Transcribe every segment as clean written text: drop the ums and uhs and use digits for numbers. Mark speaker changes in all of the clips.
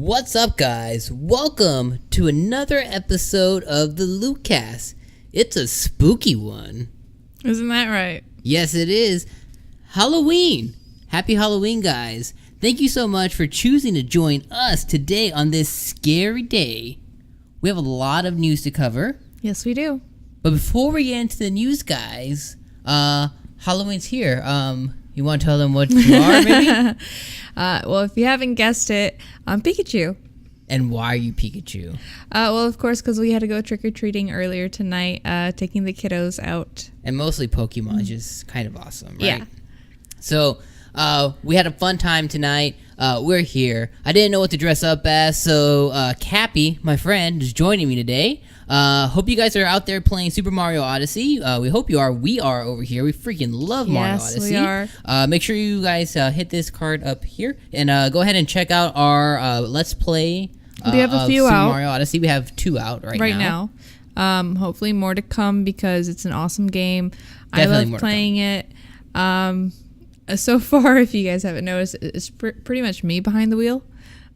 Speaker 1: What's up, guys? Welcome to another episode of the LootCast. It's a spooky one.
Speaker 2: Isn't that right?
Speaker 1: Yes, it is. Halloween. Happy Halloween, guys. Thank you so much for choosing to join us today on this scary day. We have a lot of news to cover.
Speaker 2: Yes, we do.
Speaker 1: But before we get into the news, guys, Halloween's here. You want to tell them what you are, maybe?
Speaker 2: Well, if you haven't guessed it, I'm Pikachu.
Speaker 1: And why are you Pikachu?
Speaker 2: Well, of course, because we had to go trick-or-treating earlier tonight, taking the kiddos out.
Speaker 1: And mostly Pokemon, just kind of awesome, right?
Speaker 2: Yeah.
Speaker 1: So, we had a fun time tonight. We're here. I didn't know what to dress up as, so Cappy, my friend, is joining me today. Hope you guys are out there playing Super Mario Odyssey. We hope you are. We are over here. We freaking love Mario Odyssey.
Speaker 2: Yes, we are.
Speaker 1: Make sure you guys hit this card up here and go ahead and check out our Let's Play.
Speaker 2: We have a few
Speaker 1: Super
Speaker 2: out.
Speaker 1: Mario Odyssey. We have 2 out right now.
Speaker 2: Hopefully more to come because it's an awesome game.
Speaker 1: Definitely
Speaker 2: I love playing it. So far, if you guys haven't noticed, it's pretty much me behind the wheel.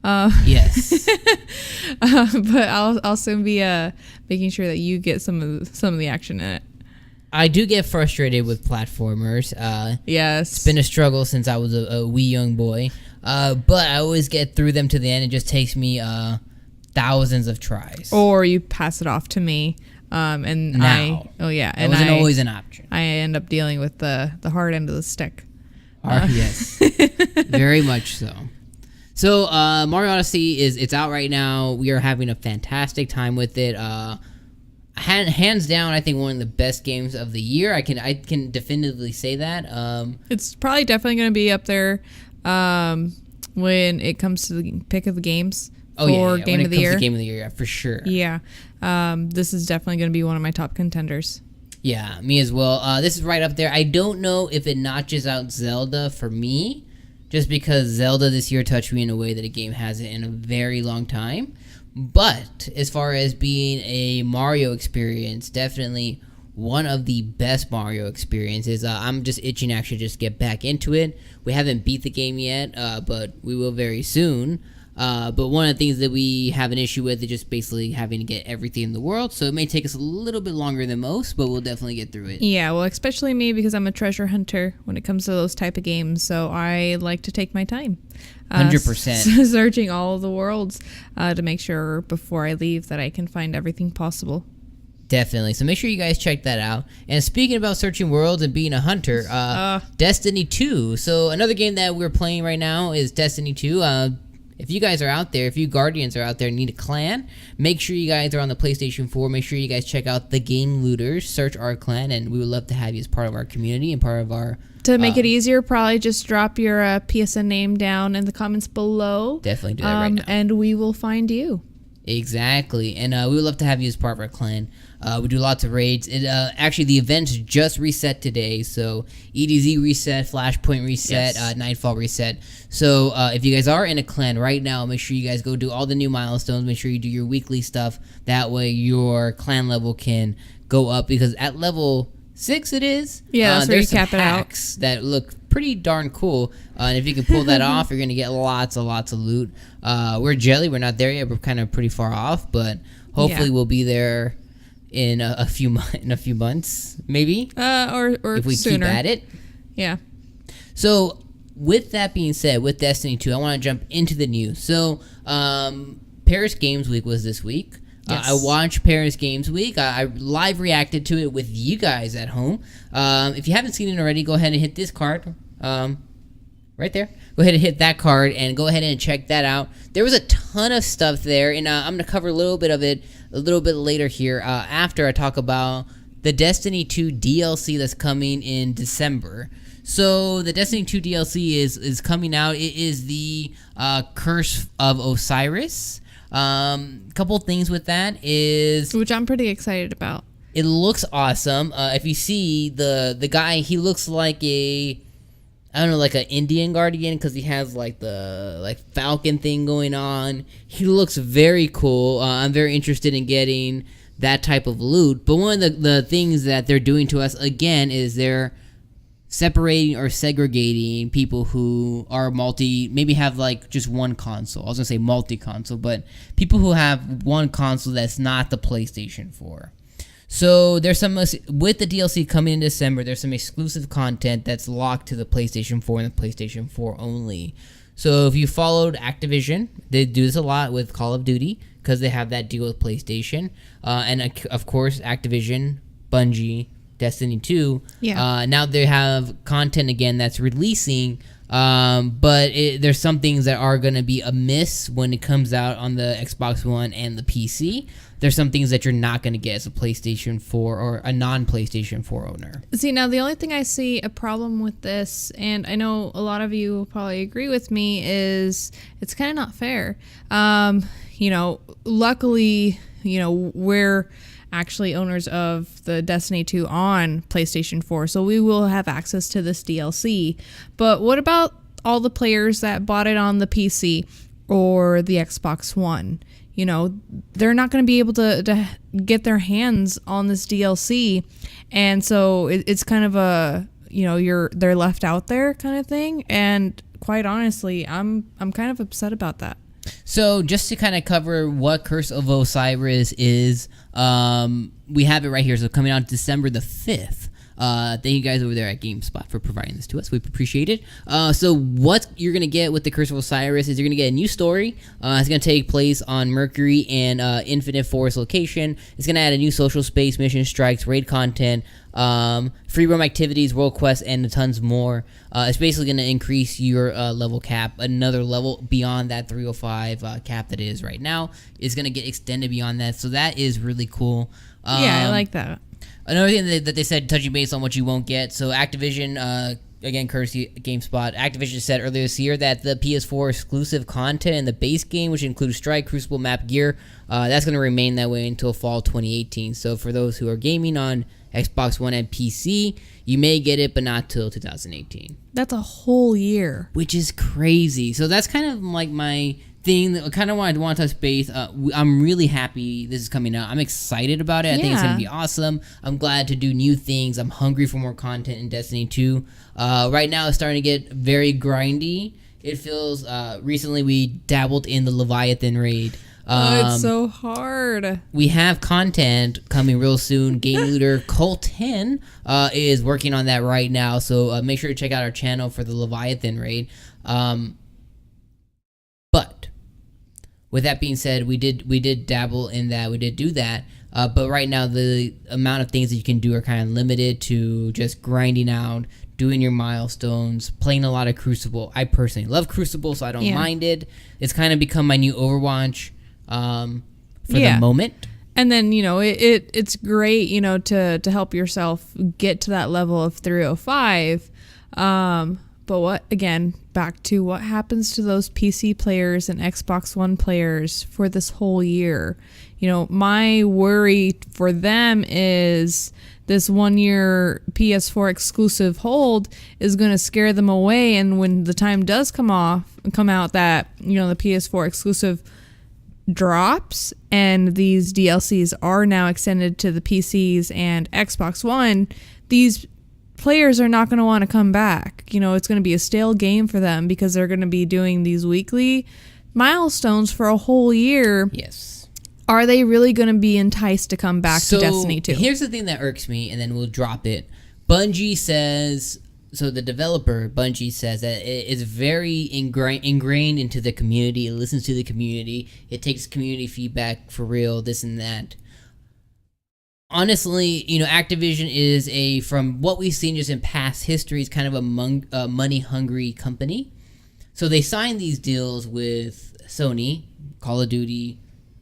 Speaker 1: Yes.
Speaker 2: But I'll soon be making sure that you get some of the action in it.
Speaker 1: I do get frustrated with platformers.
Speaker 2: Yes.
Speaker 1: It's been a struggle since I was a wee young boy. But I always get through them to the end. It just takes me thousands of tries.
Speaker 2: Or you pass it off to me. And
Speaker 1: now.
Speaker 2: And
Speaker 1: wasn't always an option.
Speaker 2: I end up dealing with the hard end of the stick.
Speaker 1: Yes. Very much so. So Mario Odyssey it's out right now. We are having a fantastic time with it. Hands down, I think one of the best games of the year. I can definitively say that.
Speaker 2: It's probably definitely going to be up there when it comes to the pick of the games for Game of the Year.
Speaker 1: Game of the Year, yeah, for sure.
Speaker 2: Yeah, this is definitely going to be one of my top contenders.
Speaker 1: Yeah, me as well. This is right up there. I don't know if it notches out Zelda for me, just because Zelda this year touched me in a way that a game hasn't in a very long time. But as far as being a Mario experience, definitely one of the best Mario experiences. I'm just itching to actually just get back into it. We haven't beat the game yet, but we will very soon. But one of the things that we have an issue with is just basically having to get everything in the world. So it may take us a little bit longer than most, but we'll definitely get through it.
Speaker 2: Yeah, well, especially me because I'm a treasure hunter when it comes to those type of games. So I like to take my time.
Speaker 1: 100%.
Speaker 2: Searching all of the worlds to make sure before I leave that I can find everything possible.
Speaker 1: Definitely. So make sure you guys check that out. And speaking about searching worlds and being a hunter, Destiny 2. So another game that we're playing right now is Destiny 2. If you guys are out there, if you Guardians are out there and need a clan, make sure you guys are on the PlayStation 4. Make sure you guys check out the Game Looters. Search our clan, and we would love to have you as part of our community and part of our...
Speaker 2: To make it easier, probably just drop your PSN name down in the comments below.
Speaker 1: Definitely do that right now.
Speaker 2: And we will find you.
Speaker 1: Exactly. And we would love to have you as part of our clan. We do lots of raids. Actually, the events just reset today. So EDZ reset, Flashpoint reset,
Speaker 2: Yes.
Speaker 1: Nightfall reset. So if you guys are in a clan right now, make sure you guys go do all the new milestones. Make sure you do your weekly stuff. That way your clan level can go up. Because at level 6 it is.
Speaker 2: Yeah, that's where you cap it out.
Speaker 1: Hacks that look pretty darn cool. And if you can pull that off, you're going to get lots of loot. We're Jelly. We're not there yet. We're kind of pretty far off. But hopefully we'll be there in a few months, maybe.
Speaker 2: Or
Speaker 1: if we
Speaker 2: sooner.
Speaker 1: keep at it.
Speaker 2: Yeah.
Speaker 1: So with that being said, with Destiny 2, I want to jump into the news. So Paris Games Week was this week.
Speaker 2: Yes.
Speaker 1: I watched Paris Games Week. I live reacted to it with you guys at home. If you haven't seen it already, go ahead and hit this card. Right there. Go ahead and hit that card and go ahead and check that out. There was a ton of stuff there, and I'm going to cover a little bit of it a little bit later here after I talk about the Destiny 2 DLC that's coming in December. So the Destiny 2 DLC is coming out. It is the Curse of Osiris. Couple things with that is...
Speaker 2: Which I'm pretty excited about.
Speaker 1: It looks awesome. If you see the guy, he looks like like an Indian guardian because he has like the falcon thing going on. He looks very cool. I'm very interested in getting that type of loot. But one of the things that they're doing to us again is they're separating or segregating people who are maybe have like just one console. I was gonna say multi-console, but people who have one console that's not the PlayStation 4. So there's some, with the DLC coming in December, there's some exclusive content that's locked to the PlayStation 4 and the PlayStation 4 only. So if you followed Activision, they do this a lot with Call of Duty because they have that deal with PlayStation. And of course, Activision, Bungie, Destiny 2. Yeah. Now they have content again that's releasing, but there's some things that are going to be amiss when it comes out on the Xbox One and the PC. There's some things that you're not going to get as a PlayStation 4 or a non-PlayStation 4 owner. See,
Speaker 2: now the only thing I see a problem with this, and I know a lot of you will probably agree with me, is it's kind of not fair. Luckily, we're actually owners of the Destiny 2 on PlayStation 4, so we will have access to this DLC. But what about all the players that bought it on the PC or the Xbox One? They're not going to be able to get their hands on this DLC, and so it's kind of a they're left out there kind of thing. And quite honestly, I'm kind of upset about that.
Speaker 1: So just to kind of cover what Curse of Osiris is, we have it right here. So coming out December the 5th. Thank you guys over there at GameSpot for providing this to us. We appreciate it. So what you're going to get with the Curse of Osiris is you're going to get a new story. It's going to take place on Mercury and Infinite Forest location. It's going to add a new social space, mission strikes, raid content, free roam activities, world quests, and tons more. It's basically going to increase your level cap, another level beyond that 305 cap that it is right now. It's going to get extended beyond that. So that is really cool.
Speaker 2: Yeah, I like that.
Speaker 1: Another thing that they said, touching base on what you won't get. So Activision, again, courtesy GameSpot, Activision said earlier this year that the PS4 exclusive content in the base game, which includes Strike, Crucible, Map, Gear, that's going to remain that way until fall 2018. So for those who are gaming on Xbox One and PC, you may get it, but not till 2018.
Speaker 2: That's a whole year.
Speaker 1: Which is crazy. So that's kind of like my thing that I kind of want to touch base. I'm really happy this is coming out. I'm excited about it. I think it's going to be awesome. I'm glad to do new things. I'm hungry for more content in Destiny 2. Right now it's starting to get very grindy. It feels, recently we dabbled in the Leviathan raid.
Speaker 2: It's so hard.
Speaker 1: We have content coming real soon. Game Looter Cult 10 is working on that right now. So make sure to check out our channel for the Leviathan raid. But with that being said, we did dabble in that. We did do that. But right now, the amount of things that you can do are kind of limited to just grinding out, doing your milestones, playing a lot of Crucible. I personally love Crucible, so I don't mind it. It's kind of become my new Overwatch for the moment.
Speaker 2: And then, it's great, to help yourself get to that level of 305. But back to what happens to those PC players and Xbox One players for this whole year? My worry for them is this 1 year PS4 exclusive hold is going to scare them away. And when the time does come out that, the PS4 exclusive drops and these DLCs are now extended to the PCs and Xbox One, these players are not going to want to come back. It's going to be a stale game for them because they're going to be doing these weekly milestones for a whole year.
Speaker 1: Yes.
Speaker 2: Are they really going to be enticed to come back to Destiny 2?
Speaker 1: Here's the thing that irks me, and then we'll drop it. Bungie says, so the developer, Bungie, says that it is very ingrained into the community. It listens to the community. It takes community feedback for real, this and that. Honestly, Activision is from what we've seen just in past history, is kind of a money-hungry company. So they signed these deals with Sony, Call of Duty,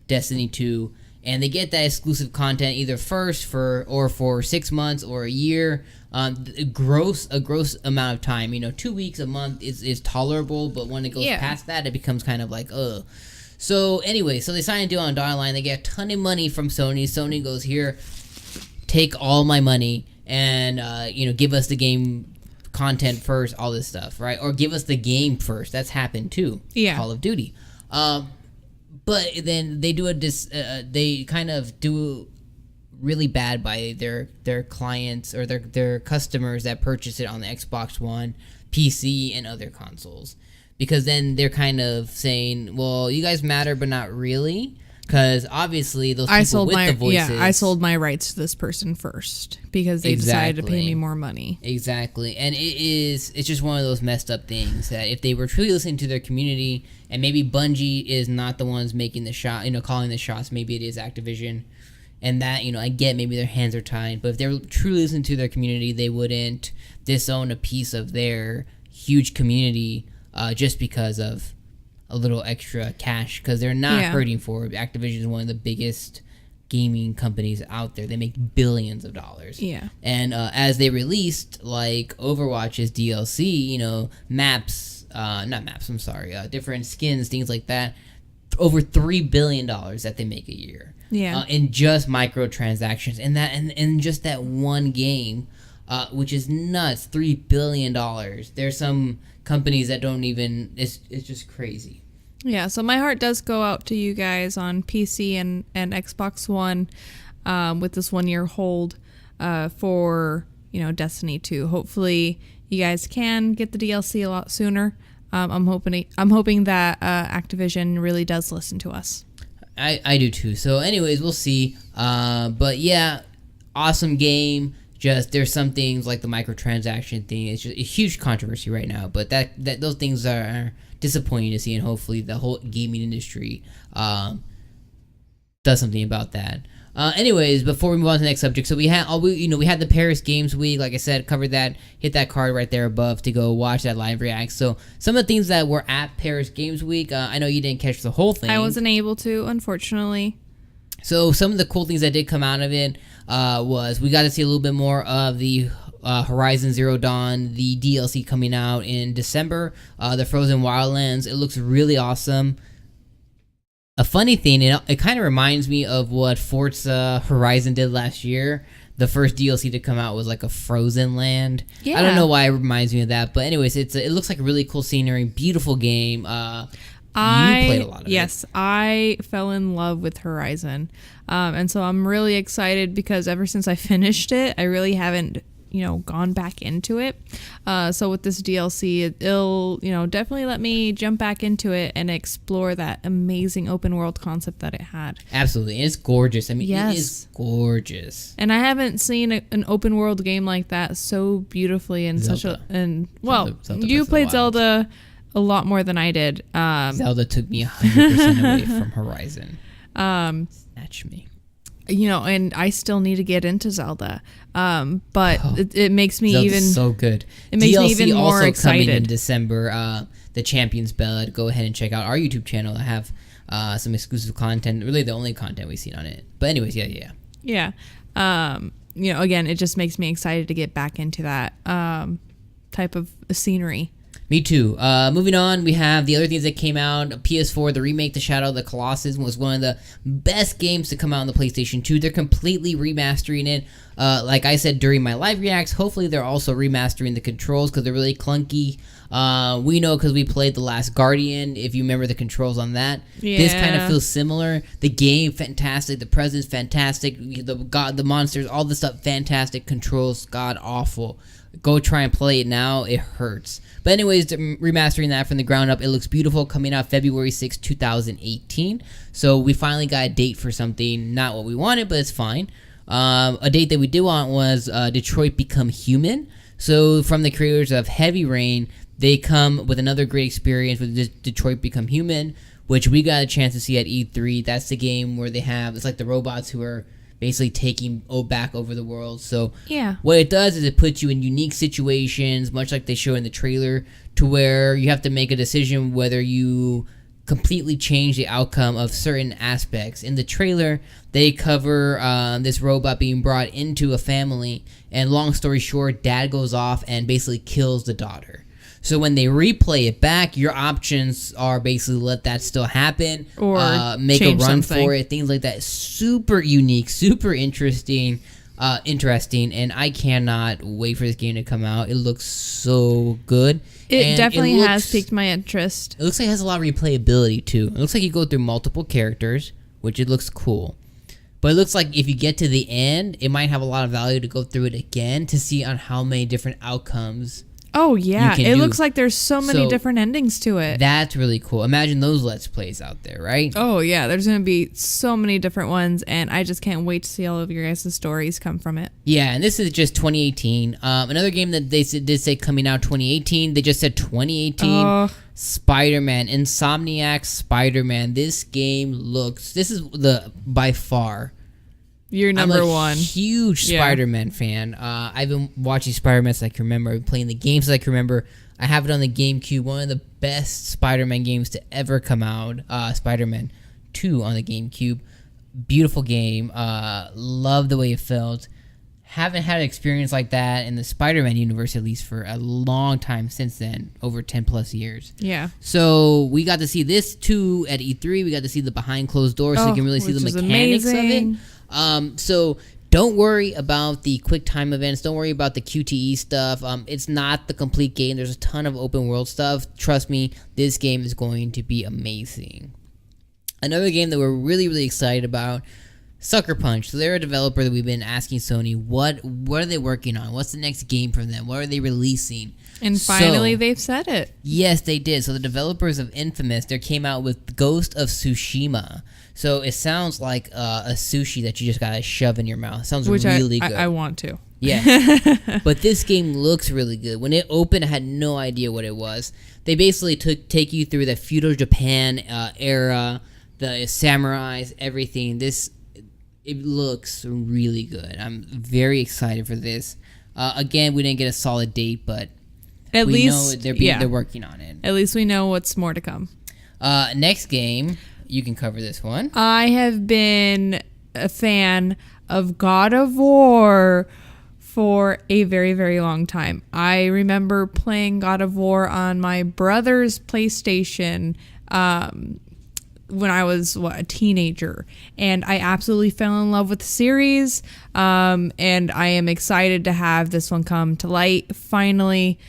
Speaker 1: Destiny 2, and they get that exclusive content either first for 6 months or a year. A gross amount of time. 2 weeks, a month is tolerable, but when it goes past that, it becomes kind of like, ugh. So anyway, so they sign a deal on Dotted Line. They get a ton of money from Sony. Sony goes, here, take all my money and give us the game content first, all this stuff, right? Or give us the game first. That's happened too.
Speaker 2: Yeah.
Speaker 1: Call of Duty. But then they do they kind of do really bad by their clients or their customers that purchase it on the Xbox One, PC, and other consoles. Because then they're kind of saying, well, you guys matter, but not really. Because obviously those people with the voices...
Speaker 2: Yeah, I sold my rights to this person first because they decided to pay me more money.
Speaker 1: Exactly. And it's just one of those messed up things that if they were truly listening to their community, and maybe Bungie is not the ones making the shot, calling the shots, maybe it is Activision. And that, I get maybe their hands are tied. But if they're truly listening to their community, they wouldn't disown a piece of their huge community just because of a little extra cash, because they're not hurting for it. Activision is one of the biggest gaming companies out there. They make billions of dollars.
Speaker 2: Yeah.
Speaker 1: And as they released, like Overwatch's DLC, maps, not maps, I'm sorry, different skins, things like that, over $3 billion that they make a year.
Speaker 2: Yeah.
Speaker 1: In just microtransactions. And that, and just that one game, which is nuts, $3 billion. There's some companies that don't even, it's just crazy.
Speaker 2: Yeah, so my heart does go out to you guys on PC and Xbox One with this 1 year hold for, Destiny 2. Hopefully you guys can get the DLC a lot sooner. I'm hoping that Activision really does listen to us.
Speaker 1: I do too. So anyways, we'll see. But yeah, awesome game. Just there's some things like the microtransaction thing. It's just a huge controversy right now. But that those things are disappointing to see, and hopefully the whole gaming industry does something about that. Anyways, before we move on to the next subject, so we had the Paris Games Week. Like I said, covered that. Hit that card right there above to go watch that live react. So some of the things that were at Paris Games Week, I know you didn't catch the whole thing.
Speaker 2: I wasn't able to, unfortunately.
Speaker 1: So some of the cool things that did come out of it was we got to see a little bit more of the Horizon Zero Dawn, the DLC coming out in December, the Frozen Wildlands. It looks really awesome. A funny thing, it kind of reminds me of what Forza Horizon did last year. The first DLC to come out was like a frozen land. Yeah. I don't know why it reminds me of that, but anyways, it looks like a really cool scenery, beautiful game. You played a lot of it.
Speaker 2: Yes, I fell in love with Horizon. And so I'm really excited because ever since I finished it, I really haven't, gone back into it. So with this DLC, it'll, definitely let me jump back into it and explore that amazing open world concept that it had.
Speaker 1: Absolutely. And it's gorgeous. I mean,
Speaker 2: yes.
Speaker 1: It is gorgeous.
Speaker 2: And I haven't seen an open world game like that so beautifully and
Speaker 1: Zelda. Zelda
Speaker 2: you played Zelda a lot more than I did.
Speaker 1: Zelda took me 100% away from Horizon. Snatch me.
Speaker 2: And I still need to get into Zelda. But it makes me
Speaker 1: Zelda's
Speaker 2: even
Speaker 1: so good.
Speaker 2: It makes me even more
Speaker 1: also
Speaker 2: excited.
Speaker 1: Coming in December, the Champions Ballad. Go ahead and check out our YouTube channel. I have some exclusive content. Really, the only content we've seen on it. But anyways, yeah.
Speaker 2: Again, it just makes me excited to get back into that type of scenery.
Speaker 1: Me too. Moving on, we have the other things that came out. PS4, the remake, The Shadow of the Colossus, was one of the best games to come out on the PlayStation 2. They're completely remastering it. Like I said during my live reacts, hopefully they're also remastering the controls because they're really clunky. We know because we played The Last Guardian, if you remember the controls on that.
Speaker 2: Yeah.
Speaker 1: This kind of feels similar. The game, fantastic. The presence, fantastic. The monsters, all the stuff, fantastic. Controls, god-awful. Go try and play it now. It hurts. But anyways, remastering that from the ground up. It looks beautiful. Coming out February 6, 2018. So we finally got a date for something. Not what we wanted, but it's fine. A date that we did want was Detroit Become Human. So from the creators of Heavy Rain, they come with another great experience with Detroit Become Human, which we got a chance to see at E3. That's the game where it's like the robots who are basically taking back over the world. So
Speaker 2: yeah,
Speaker 1: what it does is it puts you in unique situations, much like they show in the trailer, to where you have to make a decision whether you completely change the outcome of certain aspects. In the trailer, they cover this robot being brought into a family, and long story short, dad goes off and basically kills the daughter. So when they replay it back, your options are basically let that still happen,
Speaker 2: or
Speaker 1: make a run
Speaker 2: something
Speaker 1: for it, things like that. Super unique, super interesting, and I cannot wait for this game to come out. It looks so good.
Speaker 2: It definitely has piqued my interest.
Speaker 1: It looks like it has a lot of replayability too. It looks like you go through multiple characters, which it looks cool. But it looks like if you get to the end, it might have a lot of value to go through it again to see on how many different outcomes.
Speaker 2: Oh, yeah. It looks like there's so many different endings to it.
Speaker 1: That's really cool. Imagine those Let's Plays out there, right?
Speaker 2: Oh, yeah. There's going to be so many different ones, and I just can't wait to see all of your guys' stories come from it.
Speaker 1: Yeah, and this is just 2018. Another game that they did say coming out 2018, they just said 2018. Spider-Man, Insomniac Spider-Man. This is by far...
Speaker 2: You're number one.
Speaker 1: I'm a huge Spider-Man fan. I've been watching Spider-Man since I can remember. I've been playing the games since I can remember. I have it on the GameCube. One of the best Spider-Man games to ever come out. Spider-Man 2 on the GameCube. Beautiful game. Love the way it felt. Haven't had an experience like that in the Spider-Man universe, at least for a long time since then. Over 10 plus years.
Speaker 2: Yeah.
Speaker 1: So we got to see this too at E3. We got to see the behind closed doors so you can really see the mechanics of it. So don't worry about the quick time events. Don't worry about the QTE stuff. It's not the complete game. There's a ton of open world stuff. Trust me, this game is going to be amazing. Another game that we're really, really excited about, Sucker Punch. So they're a developer that we've been asking Sony, what are they working on? What's the next game from them? What are they releasing?
Speaker 2: And finally, they've said it.
Speaker 1: Yes, they did. So the developers of Infamous, they came out with Ghost of Tsushima. So it sounds like a sushi that you just gotta shove in your mouth. It sounds really good.
Speaker 2: I want to.
Speaker 1: Yeah. But this game looks really good. When it opened, I had no idea what it was. They basically take you through the feudal Japan era, the samurais, everything. It looks really good. I'm very excited for this. Again, we didn't get a solid date, but
Speaker 2: at
Speaker 1: least
Speaker 2: know
Speaker 1: they're working on it.
Speaker 2: At least we know what's more to come.
Speaker 1: Next game, you can cover this one.
Speaker 2: I have been a fan of God of War for a very, very long time. I remember playing God of War on my brother's PlayStation when I was a teenager, and I absolutely fell in love with the series, and I am excited to have this one come to light finally.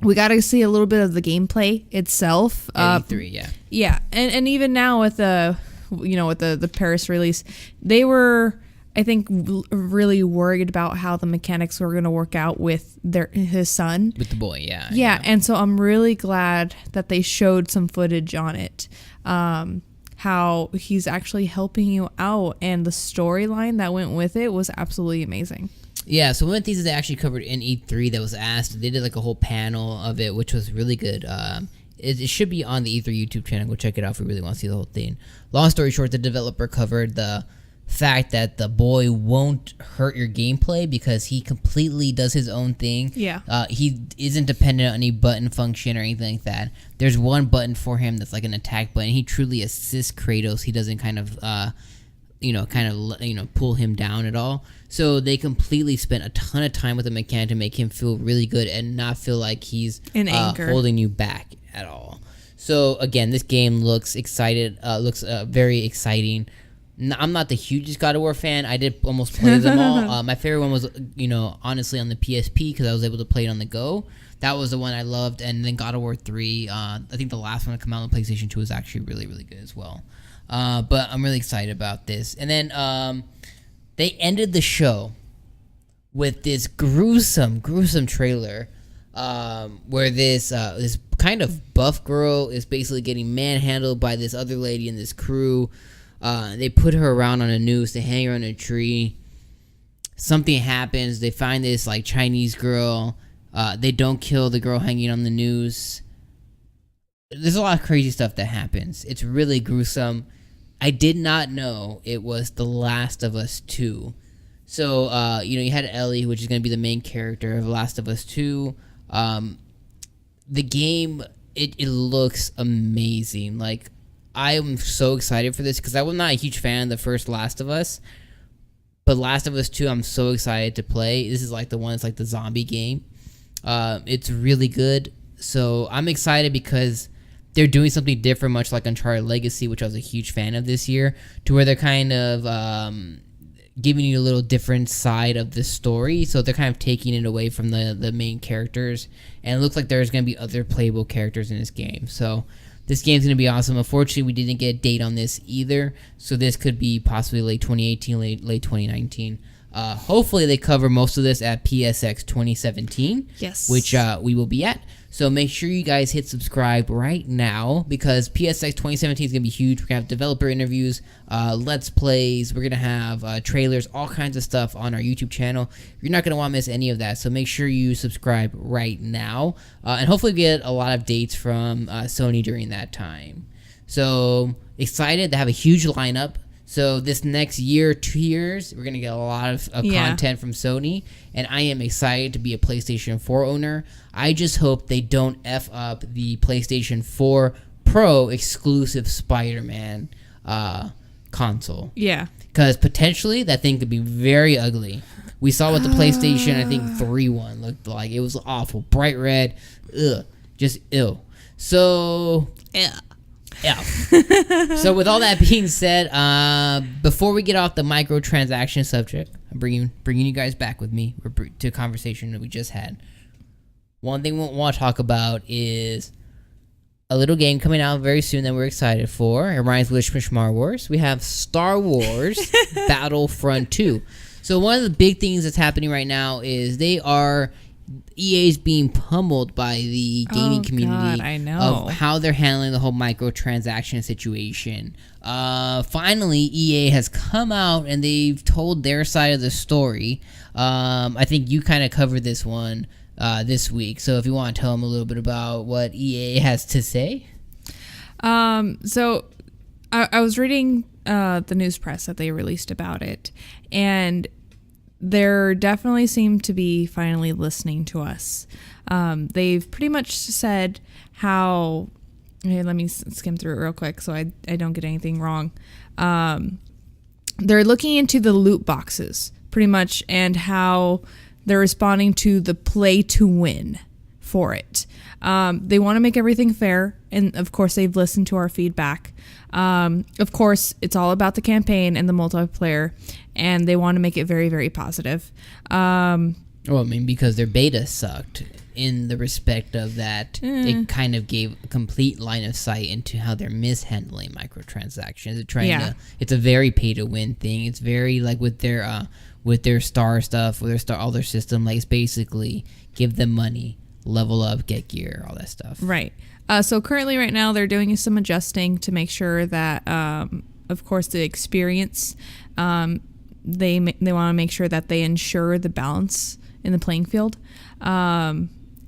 Speaker 2: We got to see a little bit of the gameplay itself.
Speaker 1: E3,
Speaker 2: yeah, and even now with the Paris release, they were, I think, really worried about how the mechanics were going to work out with his son.
Speaker 1: With the boy, yeah.
Speaker 2: Yeah, and so I'm really glad that they showed some footage on it. How he's actually helping you out, and the storyline that went with it was absolutely amazing.
Speaker 1: Yeah, so one of the things that they actually covered in E3 that was asked, they did like a whole panel of it, which was really good. It should be on the E3 YouTube channel. Go check it out if you really want to see the whole thing. Long story short, the developer covered the fact that the boy won't hurt your gameplay because he completely does his own thing.
Speaker 2: Yeah.
Speaker 1: He isn't dependent on any button function or anything like that. There's one button for him that's like an attack button. He truly assists Kratos. He doesn't kind of pull him down at all. So they completely spent a ton of time with the mechanic to make him feel really good and not feel like he's holding you back at all. So again, this game looks very exciting. I'm not the hugest God of War fan. I did almost play them all. My favorite one was, honestly on the PSP because I was able to play it on the go. That was the one I loved. And then God of War 3, I think the last one to come out on PlayStation 2 was actually really, really good as well. But I'm really excited about this. And then they ended the show with this gruesome trailer where this kind of buff girl is basically getting manhandled by this other lady in this crew. They put her around on a noose. They hang her on a tree. Something happens. They find this like Chinese girl. They don't kill the girl hanging on the noose. There's a lot of crazy stuff that happens. It's really gruesome. I did not know it was The Last of Us 2. So, you had Ellie, which is going to be the main character of The Last of Us 2. The game, it looks amazing. Like, I am so excited for this because I was not a huge fan of the first Last of Us. But Last of Us 2, I'm so excited to play. This is like the one that's like the zombie game. It's really good. So I'm excited because they're doing something different, much like Uncharted Legacy, which I was a huge fan of this year, to where they're kind of giving you a little different side of the story. So they're kind of taking it away from the main characters, and it looks like there's going to be other playable characters in this game. So this game's going to be awesome. Unfortunately, we didn't get a date on this either, so this could be possibly late 2018, late 2019. Hopefully they cover most of this at PSX 2017,
Speaker 2: yes,
Speaker 1: which we will be at. So make sure you guys hit subscribe right now, because PSX 2017 is going to be huge. We're going to have developer interviews, Let's Plays. We're going to have trailers, all kinds of stuff on our YouTube channel. You're not going to want to miss any of that. So make sure you subscribe right now. And hopefully get a lot of dates from Sony during that time. So excited to have a huge lineup. So this next year, 2 years, we're going to get a lot of content from Sony, and I am excited to be a PlayStation 4 owner. I just hope they don't F up the PlayStation 4 Pro exclusive Spider-Man console.
Speaker 2: Yeah.
Speaker 1: Because potentially that thing could be very ugly. We saw what the PlayStation, I think, 3 one looked like. It was awful. Bright red. Ugh. Just ew. So...
Speaker 2: Yeah.
Speaker 1: Yeah. So with all that being said, before we get off the microtransaction subject, I'm bringing you guys back with me to a conversation that we just had. One thing we want to talk about is a little game coming out very soon that we're excited for. It reminds me of Smishmar Wars. We have Star Wars Battlefront 2. So one of the big things that's happening right now is EA is being pummeled by the gaming community.
Speaker 2: God, I know.
Speaker 1: Of how they're handling the whole microtransaction situation. Finally, EA has come out and they've told their side of the story. I think you kind of covered this one this week. So if you want to tell them a little bit about what EA has to say.
Speaker 2: So I was reading the news press that they released about it, and there definitely seem to be finally listening to us. They've pretty much said how... Okay, let me skim through it real quick so I don't get anything wrong. They're looking into the loot boxes, pretty much, and how they're responding to the play to win for it. They want to make everything fair, and of course they've listened to our feedback. Of course, it's all about the campaign and the multiplayer, and they want to make it very, very positive.
Speaker 1: Well, I mean, because their beta sucked in the respect of that it kind of gave a complete line of sight into how they're mishandling microtransactions. They're trying it's a very pay-to-win thing. It's very like with their star stuff, all their system, like it's basically give them money, level up, get gear, all that stuff.
Speaker 2: Right. So currently right now they're doing some adjusting to make sure that, of course, the experience, they want to make sure that they ensure the balance in the playing field.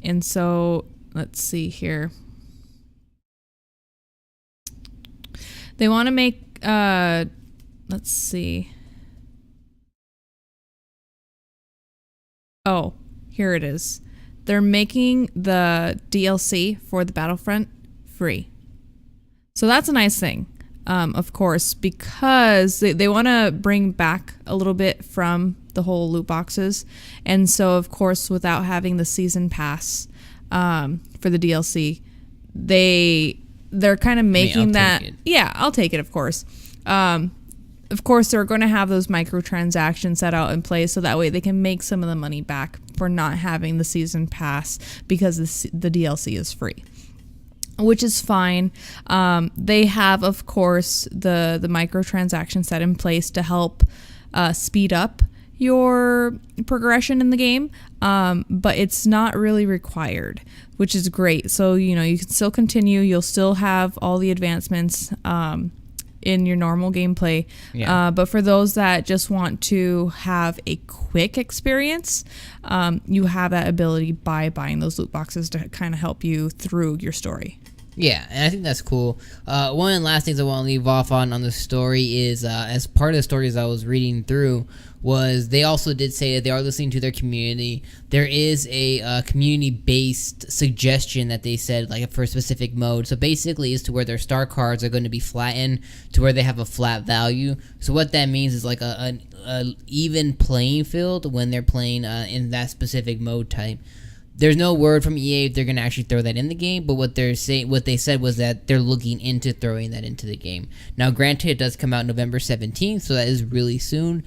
Speaker 2: And so let's see here. They want to make, let's see. Oh, here it is. They're making the DLC for the Battlefront free. So that's a nice thing, of course, because they want to bring back a little bit from the whole loot boxes. And so, of course, without having the season pass for the DLC, they're kind of making that... Yeah, I'll take it, of course. Of course, they're going to have those microtransactions set out in place so that way they can make some of the money back for not having the season pass because the DLC is free, which is fine. They have, of course, the microtransactions set in place to help speed up your progression in the game, but it's not really required, which is great. So, you can still continue. You'll still have all the advancements in your normal gameplay. Yeah. But for those that just want to have a quick experience, you have that ability by buying those loot boxes to kind of help you through your story.
Speaker 1: Yeah, and I think that's cool. One of the last things I want to leave off on the story is, as part of the stories I was reading through, was they also did say that they are listening to their community. There is a community-based suggestion that they said, like, for a specific mode. So basically is to where their star cards are going to be flattened to where they have a flat value. So what that means is like an even playing field when they're playing in that specific mode type. There's no word from EA if they're going to actually throw that in the game, but what they said was that they're looking into throwing that into the game. Now, granted, it does come out November 17th, so that is really soon.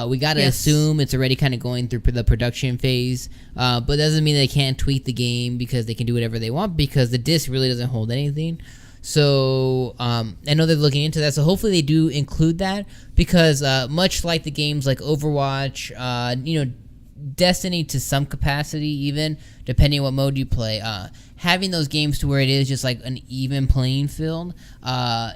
Speaker 1: We gotta assume it's already kind of going through the production phase, but doesn't mean they can't tweak the game because they can do whatever they want because the disc really doesn't hold anything. So I know they're looking into that. So hopefully they do include that because much like the games like Overwatch, Destiny to some capacity, even depending on what mode you play, having those games to where it is just like an even playing field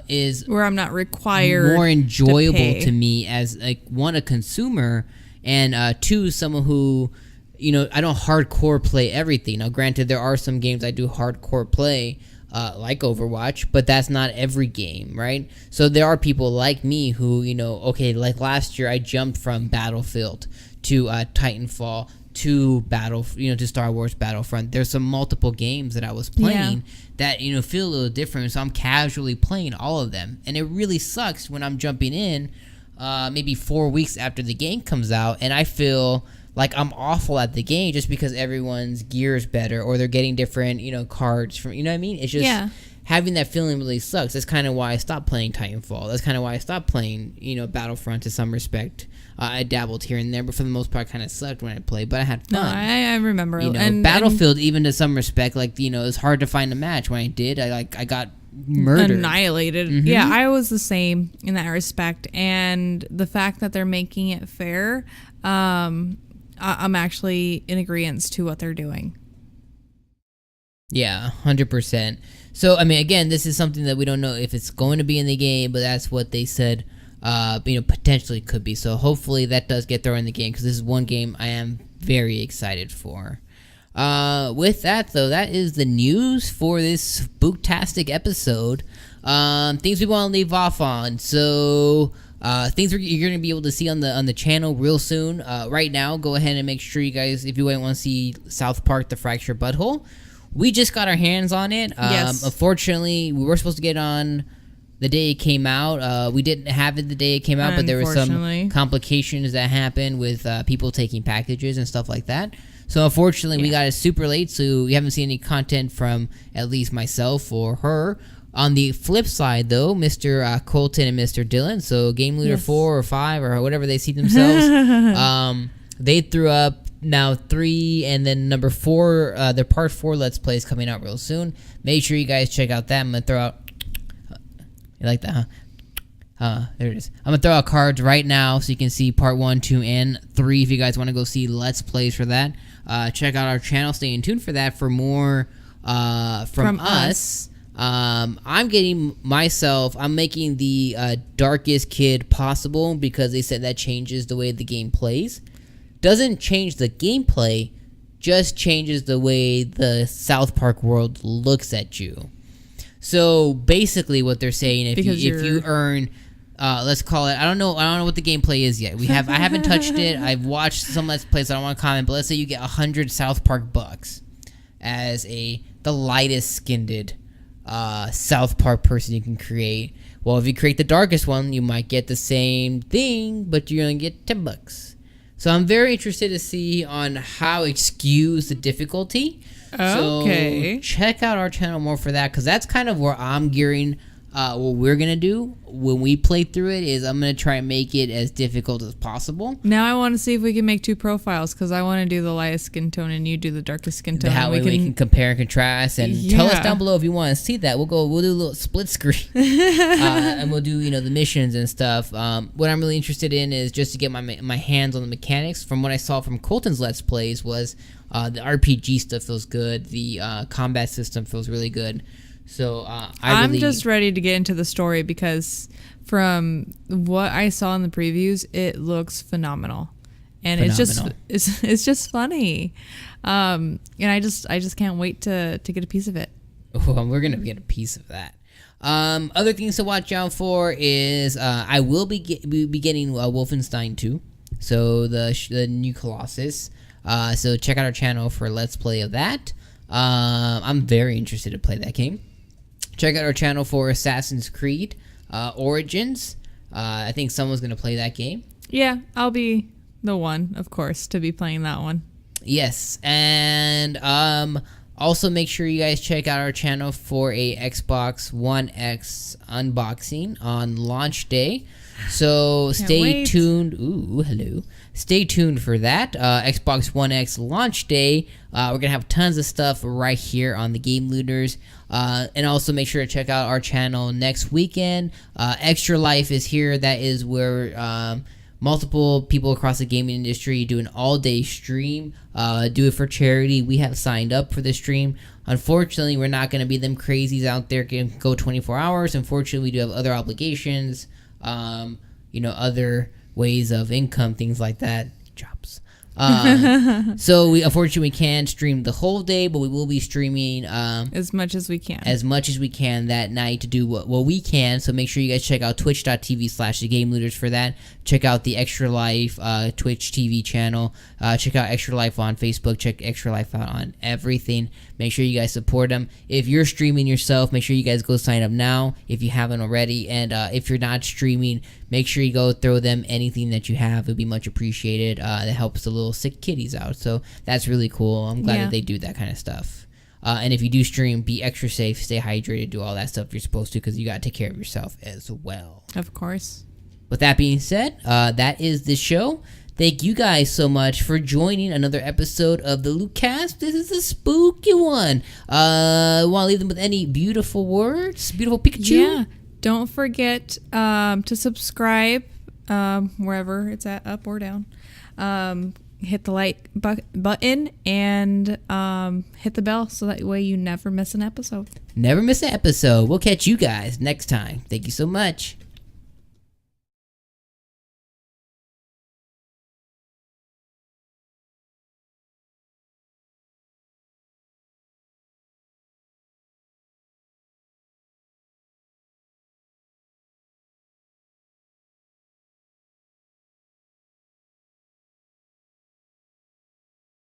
Speaker 1: is
Speaker 2: where I'm not required
Speaker 1: more enjoyable to me as like one, a consumer, and two, someone who I don't hardcore play everything. Now granted, there are some games I do hardcore play like Overwatch, but that's not every game, right? So there are people like me who like last year I jumped from Battlefield to Titanfall to to Star Wars Battlefront. There's some multiple games that I was playing that feel a little different, so I'm casually playing all of them, and it really sucks when I'm jumping in maybe 4 weeks after the game comes out and I feel like I'm awful at the game just because everyone's gear is better or they're getting different cards from what I mean. It's just having that feeling really sucks. That's kind of why I stopped playing Titanfall. That's kind of why I stopped playing Battlefront to some respect. I dabbled here and there, but for the most part, kind of sucked when I played. But I had fun.
Speaker 2: No, I remember.
Speaker 1: And Battlefield, even to some respect, it's hard to find a match. When I did, I got murdered,
Speaker 2: annihilated. Mm-hmm. Yeah, I was the same in that respect. And the fact that they're making it fair, I'm actually in agreement to what they're doing.
Speaker 1: Yeah, 100%. So, I mean, again, this is something that we don't know if it's going to be in the game, but that's what they said. Potentially could be. So hopefully that does get thrown in the game because this is one game I am very excited for. With that, though, that is the news for this SpookTastic episode. Things we want to leave off on. So things you're going to be able to see on the channel real soon. Right now, go ahead and make sure you guys, if you want to see South Park: The Fractured Butthole, we just got our hands on it.
Speaker 2: Yes.
Speaker 1: Unfortunately, we were supposed to get on the day it came out. We didn't have it the day it came out, but there were some complications that happened with people taking packages and stuff like that. So unfortunately, we got it super late, so we haven't seen any content from at least myself or her. On the flip side, though, Mr. Colton and Mr. Dylan, so Game Leader 4 or 5 or whatever they see themselves, they threw up now 3, and then number 4, their part 4 Let's Play is coming out real soon. Make sure you guys check out that. I'm going to throw out... You like that, huh? There it is. I'm going to throw out cards right now so you can see part 1, 2, and 3 if you guys want to go see Let's Plays for that. Check out our channel. Stay in tune for that for more from us. I'm making the darkest kid possible because they said that changes the way the game plays. Doesn't change the gameplay, just changes the way the South Park world looks at you. So basically what they're saying, if you earn, let's call it, I don't know what the gameplay is yet. I haven't touched it. I've watched some Let's Plays, so I don't want to comment, but let's say you get 100 South Park bucks as the lightest skinned South Park person you can create. Well, if you create the darkest one, you might get the same thing, but you're going to get 10 bucks. So I'm very interested to see on how it skews the difficulty. Okay. So check out our channel more for that, because that's kind of where I'm gearing. What we're going to do when we play through it is I'm going to try and make it as difficult as possible.
Speaker 2: Now I want to see if we can make 2 profiles, because I want to do the lightest skin tone and you do the darkest skin tone.
Speaker 1: That way we can compare and contrast, and tell us down below if you want to see that. We'll do a little split screen and we'll do the missions and stuff. What I'm really interested in is just to get my hands on the mechanics. From what I saw from Colton's Let's Plays was the RPG stuff feels good. The combat system feels really good. So I'm
Speaker 2: just ready to get into the story, because from what I saw in the previews, it looks phenomenal, and it's just funny, and I just can't wait to get a piece of it.
Speaker 1: Oh, we're gonna get a piece of that. Other things to watch out for is I will be getting Wolfenstein 2, so the new Colossus. So check out our channel for a Let's Play of that. I'm very interested to play that game. Check out our channel for Assassin's Creed Origins. I think someone's going to play that game.
Speaker 2: Yeah, I'll be the one, of course, to be playing that one.
Speaker 1: Yes, and Also, make sure you guys check out our channel for a Xbox One X unboxing on launch day. So stay tuned. Ooh, hello. Stay tuned for that. Xbox One X launch day. We're going to have tons of stuff right here on the Game Looters. And also make sure to check out our channel next weekend. Extra Life is here. That is where multiple people across the gaming industry do an all-day stream. Do it for charity. We have signed up for the stream. Unfortunately, we're not going to be them crazies out there can go 24 hours. Unfortunately, we do have other obligations, other ways of income, things like that. Jobs. So we unfortunately can't stream the whole day, but we will be streaming
Speaker 2: as much as we can
Speaker 1: that night to do what we can. So make sure you guys check out twitch.tv/thegamelooters for that. Check out the Extra Life Twitch TV channel. Check out Extra Life on Facebook. Check Extra Life out on everything. Make sure you guys support them. If you're streaming yourself, make sure you guys go sign up now if you haven't already. And if you're not streaming, make sure you go throw them anything that you have. It would be much appreciated. It helps the little sick kitties out. So that's really cool. I'm glad that they do that kind of stuff. And if you do stream, be extra safe, stay hydrated, do all that stuff you're supposed to, because you got to take care of yourself as well.
Speaker 2: Of course.
Speaker 1: With that being said, that is the show. Thank you guys so much for joining another episode of the LootCast. This is a spooky one. Want to leave them with any beautiful words? Beautiful Pikachu?
Speaker 2: Yeah. Don't forget to subscribe wherever it's at, up or down. Hit the like button and hit the bell so that way you never miss an episode.
Speaker 1: Never miss an episode. We'll catch you guys next time. Thank you so much.